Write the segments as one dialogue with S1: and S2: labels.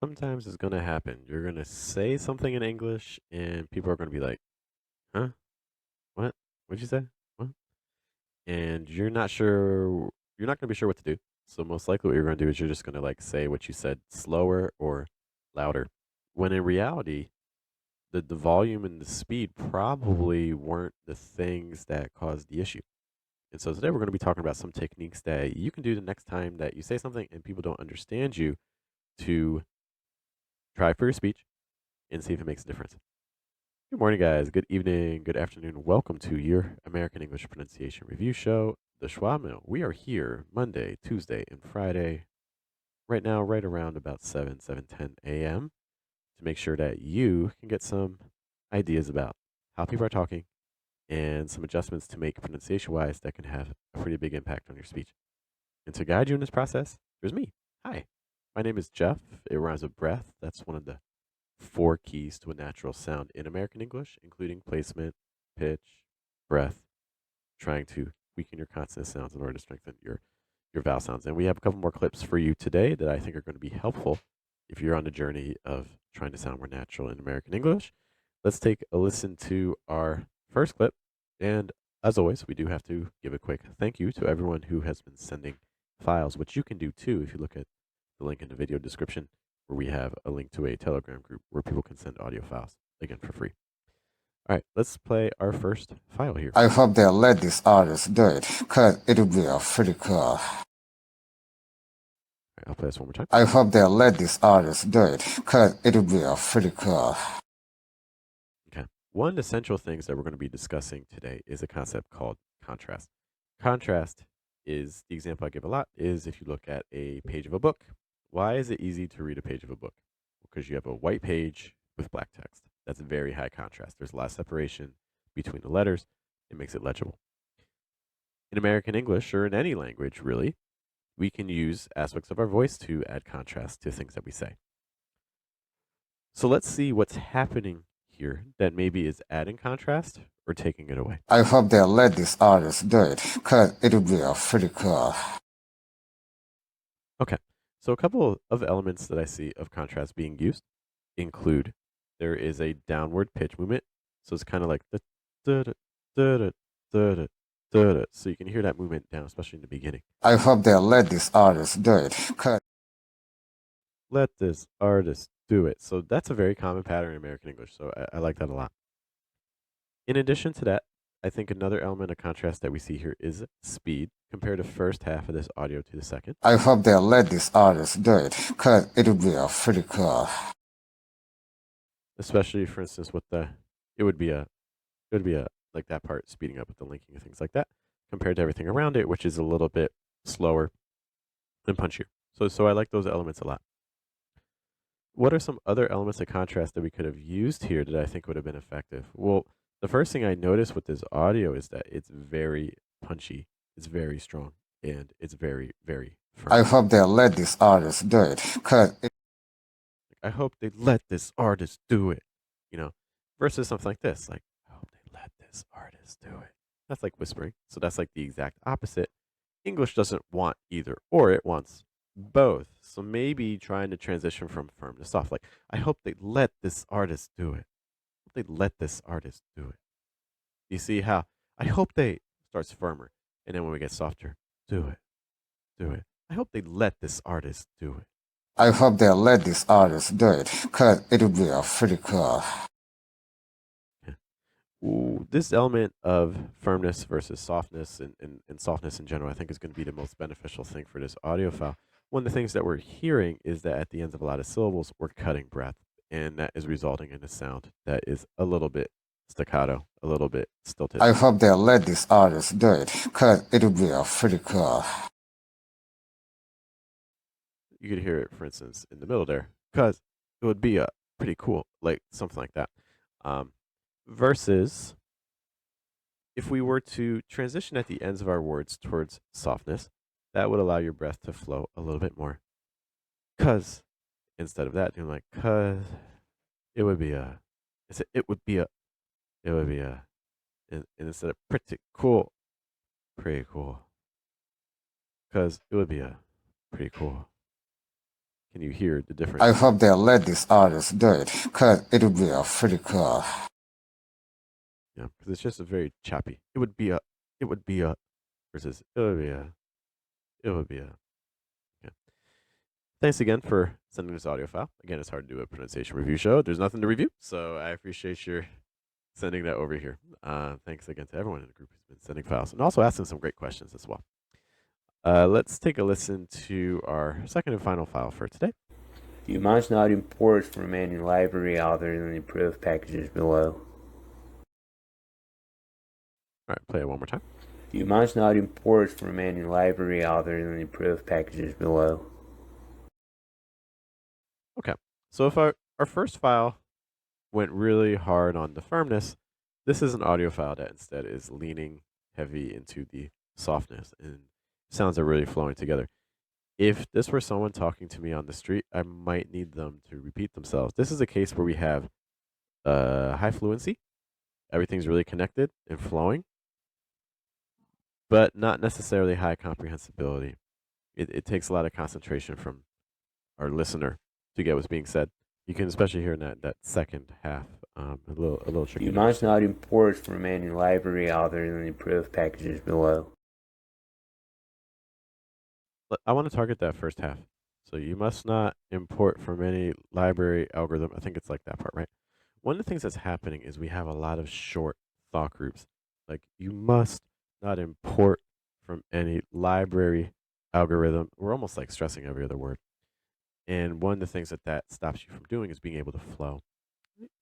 S1: Sometimes it's going to happen. You're going to say something in English, and people are going to be like, huh? What? What'd you say? What? And you're not going to be sure what to do. So, most likely, what you're going to do is you're just going to like say what you said slower or louder. When in reality, the volume and the speed probably weren't the things that caused the issue. And so, today we're going to be talking about some techniques that you can do the next time that you say something and people don't understand you to try for your speech and see if it makes a difference. Good morning, guys. Good evening. Good afternoon. Welcome to your American English Pronunciation Review Show, the Schwa Mill. We are here Monday, Tuesday, and Friday, right now, right around about 7:10 a.m., to make sure that you can get some ideas about how people are talking and some adjustments to make pronunciation wise that can have a pretty big impact on your speech. And to guide you in this process, there's me. Hi. My name is Jeff. It rhymes with breath. That's one of the four keys to a natural sound in American English, including placement, pitch, breath, trying to weaken your consonant sounds in order to strengthen your vowel sounds. And we have a couple more clips for you today that I think are going to be helpful if you're on the journey of trying to sound more natural in American English. Let's take a listen to our first clip. And as always, we do have to give a quick thank you to everyone who has been sending files, which you can do too if you look at the link in the video description, where we have a link to a Telegram group where people can send audio files, again, for free. All right, let's play our first file here.
S2: I hope they'll let these artists do it, because it would be pretty cool.
S1: All right, I'll play this one more time.
S2: I hope they'll let these artists do it, because it would be pretty cool.
S1: Okay. One of the essential things that we're going to be discussing today is a concept called contrast. Contrast is the example I give a lot is if you look at a page of a book. Why is it easy to read a page of a book? Because you have a white page with black text. That's very high contrast. There's a lot of separation between the letters. It makes it legible. In American English, or in any language really, we can use aspects of our voice to add contrast to things that we say. So let's see what's happening here that maybe is adding contrast or taking it away.
S2: I hope they'll let these artists do it, because it would be pretty cool.
S1: Okay, so a couple of elements that I see of contrast being used include there is a downward pitch movement. So it's kind of like the da da da da da da da. So you can hear that movement down, especially in the beginning.
S2: I hope they'll let these artists do it, because
S1: Let this artist do it. So that's a very common pattern in American English. So I like that a lot. In addition to that, I think another element of contrast that we see here is speed. Compare the first half of this audio to the second.
S2: I hope they'll let these artists do it, because it would be pretty cool.
S1: Especially, for instance, with the, it would be a, like that part speeding up with the linking and things like that, compared to everything around it, which is a little bit slower and punchier. So I like those elements a lot. What are some other elements of contrast that we could have used here that I think would have been effective? Well, the first thing I noticed with this audio is that it's very punchy, it's very strong, and it's very, very firm.
S2: I hope they'll let these artists do it, because
S1: I hope they let this artist do it, versus something like this, like, I hope they let this artist do it. That's like whispering. So that's like the exact opposite. English doesn't want either or, it wants both. So maybe trying to transition from firm to soft, like, I hope they let this artist do it. I hope they let this artist do it. You see how I hope they starts firmer, and then when we get softer, do it, do it. I hope they let this artist do it.
S2: I hope they'll let these artists do it, because it would be pretty cool.
S1: Ooh, this element of firmness versus softness and softness in general, I think is going to be the most beneficial thing for this audio file. One of the things that we're hearing is that at the ends of a lot of syllables, we're cutting breath, and that is resulting in a sound that is a little bit staccato, a little bit stilted.
S2: I hope they'll let these artists do it, because it would be pretty cool.
S1: You could hear it, for instance, in the middle there, because it would be a pretty cool, like something like that. Versus if we were to transition at the ends of our words towards softness, that would allow your breath to flow a little bit more. Cause instead of that, doing like cause, it would be a, it would be a, it would be a, and instead of pretty cool. Cause it would be a pretty cool. Can you hear the
S2: I
S1: difference?
S2: hope they'll let these artists do it, because it would be pretty cool.
S1: Yeah, because it's just a very choppy. It would be a versus it would be a, it would be a. Yeah. Thanks again for sending this audio file. Again, it's hard to do a pronunciation review show. There's nothing to review, so I appreciate your sending that over here. Thanks again to everyone in the group who's been sending files and also asking some great questions as well. Let's take a listen to our second and final file for today.
S3: You must not import from any library other than the approved packages below.
S1: All right, play it one more time.
S3: You must not import from any library other than the approved packages below.
S1: Okay, so if our first file went really hard on the firmness, this is an audio file that instead is leaning heavy into the softness and sounds are really flowing together. If this were someone talking to me on the street, I might need them to repeat themselves. This is a case where we have high fluency, everything's really connected and flowing, but not necessarily high comprehensibility. It takes a lot of concentration from our listener to get what's being said. You can especially hear in that second half, a little tricky.
S3: You must not import from any library other than the approved packages below.
S1: I want to target that first half. So you must not import from any library algorithm. I think it's like that part, right? One of the things that's happening is we have a lot of short thought groups. Like you must not import from any library algorithm. We're almost like stressing every other word. And one of the things that stops you from doing is being able to flow.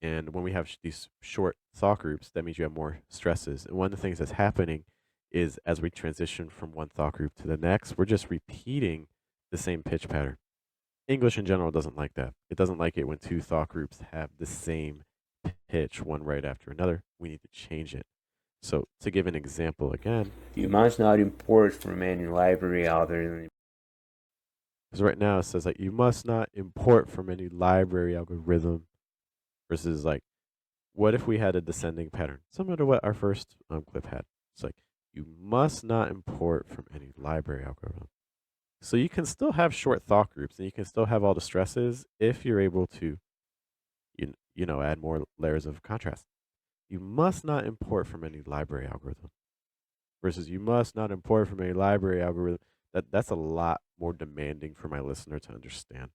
S1: And when we have these short thought groups, that means you have more stresses. And one of the things that's happening is as we transition from one thought group to the next, we're just repeating the same pitch pattern. English in general doesn't like that. It doesn't like it when two thought groups have the same pitch, one right after another. We need to change it. So to give an example again,
S3: you must not import from any library other than.
S1: Because right now it says like you must not import from any library algorithm versus like what if we had a descending pattern similar to what our first clip had. It's like you must not import from any library algorithm. So you can still have short thought groups and you can still have all the stresses if you're able to add more layers of contrast. You must not import from any library algorithm versus you must not import from any library algorithm. That's a lot more demanding for my listener to understand.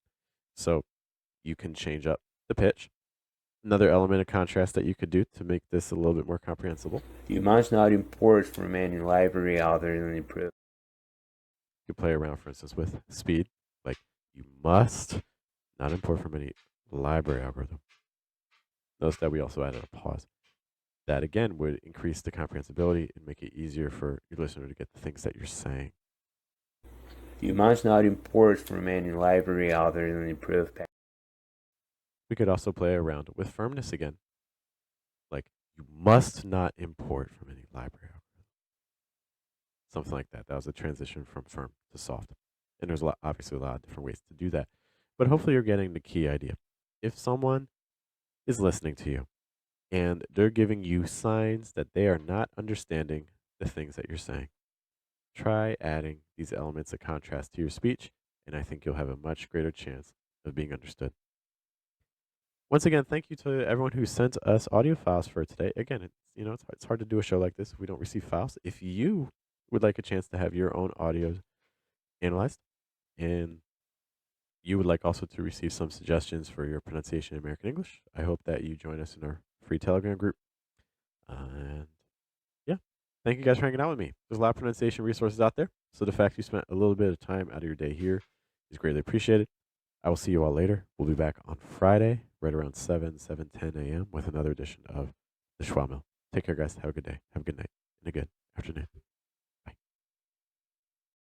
S1: So you can change up the pitch. Another element of contrast that you could do to make this a little bit more comprehensible.
S3: You must not import from any library other than the approved.
S1: You could play around, for instance, with speed. Like you must not import from any library algorithm. Notice that we also added a pause. That again would increase the comprehensibility and make it easier for your listener to get the things that you're saying.
S3: You must not import from any library other than the approved package.
S1: We could also play around with firmness again. Like, you must not import from any library algorithm. Something like that. That was a transition from firm to soft. And there's obviously a lot of different ways to do that. But hopefully you're getting the key idea. If someone is listening to you and they're giving you signs that they are not understanding the things that you're saying, try adding these elements of contrast to your speech, and I think you'll have a much greater chance of being understood. Once again, thank you to everyone who sent us audio files for today. Again, it's hard to do a show like this if we don't receive files. If you would like a chance to have your own audio analyzed, and you would like also to receive some suggestions for your pronunciation in American English, I hope that you join us in our free Telegram group. And yeah, thank you guys for hanging out with me. There's a lot of pronunciation resources out there, so the fact you spent a little bit of time out of your day here is greatly appreciated. I will see you all later. We'll be back on Friday, right around 7:10 a.m. with another edition of the Schwa Mill. Take care, guys. Have a good day. Have a good night and a good afternoon.